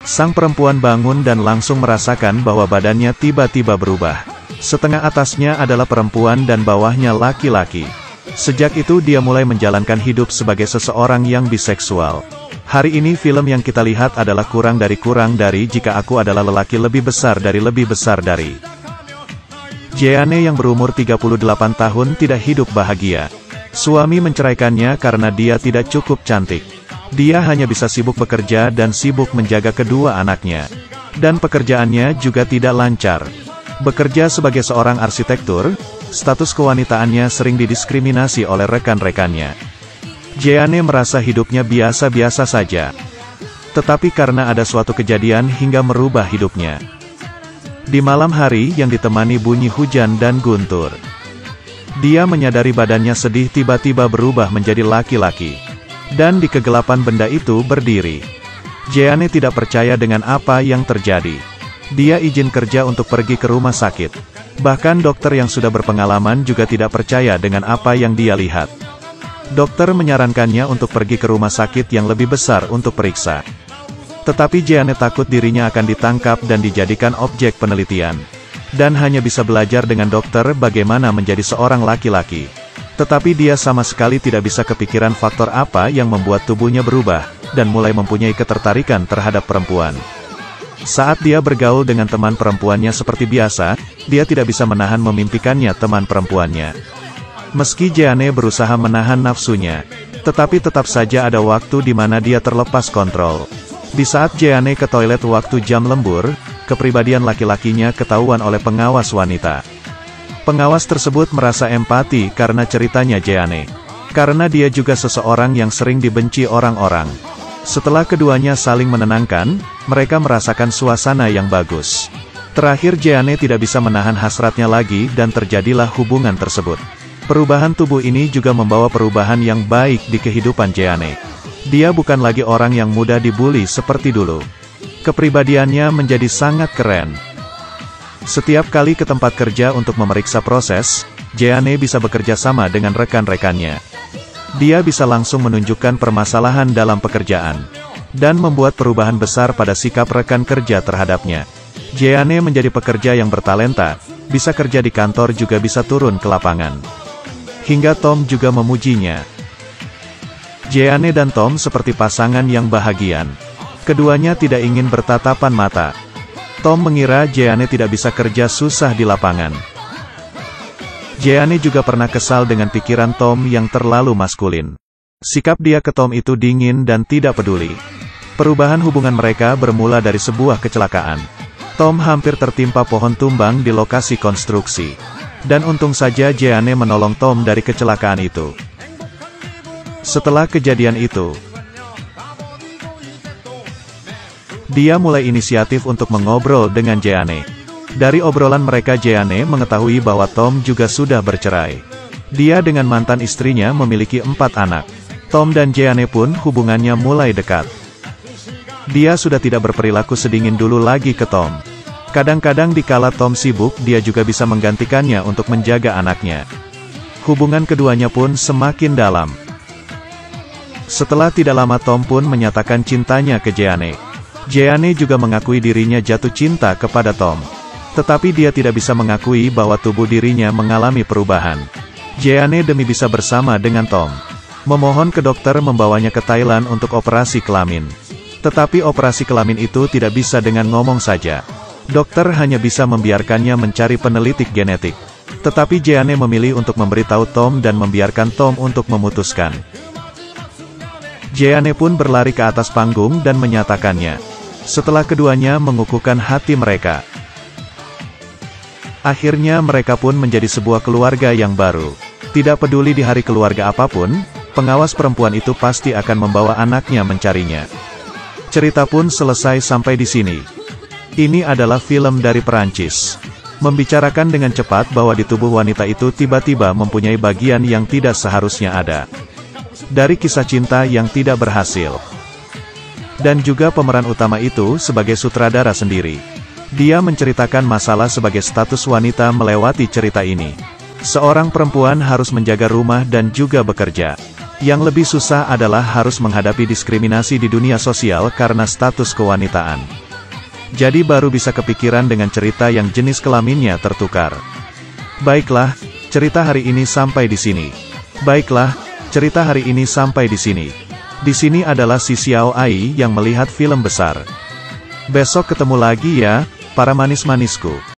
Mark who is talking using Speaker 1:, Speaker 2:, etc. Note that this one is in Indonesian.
Speaker 1: Sang perempuan bangun dan langsung merasakan bahwa badannya tiba-tiba berubah. Setengah atasnya adalah perempuan dan bawahnya laki-laki. Sejak itu dia mulai menjalankan hidup sebagai seseorang yang biseksual. Hari ini film yang kita lihat adalah kurang dari jika aku adalah lelaki lebih besar dari. Jeanne yang berumur 38 tahun tidak hidup bahagia. Suami menceraikannya karena dia tidak cukup cantik. Dia hanya bisa sibuk bekerja dan sibuk menjaga kedua anaknya. Dan pekerjaannya juga tidak lancar. Bekerja sebagai seorang arsitektur, status kewanitaannya sering didiskriminasi oleh rekan-rekannya. Jeanne merasa hidupnya biasa-biasa saja. Tetapi karena ada suatu kejadian hingga merubah hidupnya. Di malam hari yang ditemani bunyi hujan dan guntur, dia menyadari badannya sedih tiba-tiba berubah menjadi laki-laki. Dan di kegelapan benda itu berdiri. Jeanne tidak percaya dengan apa yang terjadi. Dia izin kerja untuk pergi ke rumah sakit. Bahkan dokter yang sudah berpengalaman juga tidak percaya dengan apa yang dia lihat. Dokter menyarankannya untuk pergi ke rumah sakit yang lebih besar untuk periksa. Tetapi Jeanne takut dirinya akan ditangkap dan dijadikan objek penelitian. Dan hanya bisa belajar dengan dokter bagaimana menjadi seorang laki-laki. Tetapi dia sama sekali tidak bisa kepikiran faktor apa yang membuat tubuhnya berubah, dan mulai mempunyai ketertarikan terhadap perempuan. Saat dia bergaul dengan teman perempuannya seperti biasa, dia tidak bisa menahan memimpikannya teman perempuannya. Meski Jeanne berusaha menahan nafsunya, tetapi tetap saja ada waktu di mana dia terlepas kontrol. Di saat Jeanne ke toilet waktu jam lembur, kepribadian laki-lakinya ketahuan oleh pengawas wanita. Pengawas tersebut merasa empati karena ceritanya Jeanne. Karena dia juga seseorang yang sering dibenci orang-orang. Setelah keduanya saling menenangkan, mereka merasakan suasana yang bagus. Terakhir Jeanne tidak bisa menahan hasratnya lagi dan terjadilah hubungan tersebut. Perubahan tubuh ini juga membawa perubahan yang baik di kehidupan Jeanne. Dia bukan lagi orang yang mudah dibully seperti dulu. Kepribadiannya menjadi sangat keren. Setiap kali ke tempat kerja untuk memeriksa proses, Jeanne bisa bekerja sama dengan rekan-rekannya. Dia bisa langsung menunjukkan permasalahan dalam pekerjaan, dan membuat perubahan besar pada sikap rekan kerja terhadapnya. Jeanne menjadi pekerja yang bertalenta, bisa kerja di kantor juga bisa turun ke lapangan. Hingga Tom juga memujinya. Jeanne dan Tom seperti pasangan yang bahagia. Keduanya tidak ingin bertatapan mata. Tom mengira Jeanne tidak bisa kerja susah di lapangan. Jeanne juga pernah kesal dengan pikiran Tom yang terlalu maskulin. Sikap dia ke Tom itu dingin dan tidak peduli. Perubahan hubungan mereka bermula dari sebuah kecelakaan. Tom hampir tertimpa pohon tumbang di lokasi konstruksi. Dan untung saja Jeanne menolong Tom dari kecelakaan itu. Setelah kejadian itu, dia mulai inisiatif untuk mengobrol dengan Jeanne. Dari obrolan mereka Jeanne mengetahui bahwa Tom juga sudah bercerai. Dia dengan mantan istrinya memiliki 4 anak. Tom dan Jeanne pun hubungannya mulai dekat. Dia sudah tidak berperilaku sedingin dulu lagi ke Tom. Kadang-kadang dikala Tom sibuk dia juga bisa menggantikannya untuk menjaga anaknya. Hubungan keduanya pun semakin dalam. Setelah tidak lama Tom pun menyatakan cintanya ke Jeanne. Jeanne juga mengakui dirinya jatuh cinta kepada Tom. Tetapi dia tidak bisa mengakui bahwa tubuh dirinya mengalami perubahan. Jeanne demi bisa bersama dengan Tom, memohon ke dokter membawanya ke Thailand untuk operasi kelamin. Tetapi operasi kelamin itu tidak bisa dengan ngomong saja. Dokter hanya bisa membiarkannya mencari penelitik genetik. Tetapi Jeanne memilih untuk memberitahu Tom dan membiarkan Tom untuk memutuskan. Jeanne pun berlari ke atas panggung dan menyatakannya. Setelah keduanya mengukuhkan hati mereka. Akhirnya mereka pun menjadi sebuah keluarga yang baru. Tidak peduli di hari keluarga apapun, pengawas perempuan itu pasti akan membawa anaknya mencarinya. Cerita pun selesai sampai di sini. Ini adalah film dari Perancis. Membicarakan dengan cepat bahwa di tubuh wanita itu tiba-tiba mempunyai bagian yang tidak seharusnya ada. Dari kisah cinta yang tidak berhasil. Dan juga pemeran utama itu sebagai sutradara sendiri. Dia menceritakan masalah sebagai status wanita melewati cerita ini. Seorang perempuan harus menjaga rumah dan juga bekerja. Yang lebih susah adalah harus menghadapi diskriminasi di dunia sosial karena status kewanitaan. Jadi baru bisa kepikiran dengan cerita yang jenis kelaminnya tertukar. Baiklah, cerita hari ini sampai di sini. Di sini adalah si Xiao Ai yang melihat film besar. Besok ketemu lagi ya, para manis-manisku.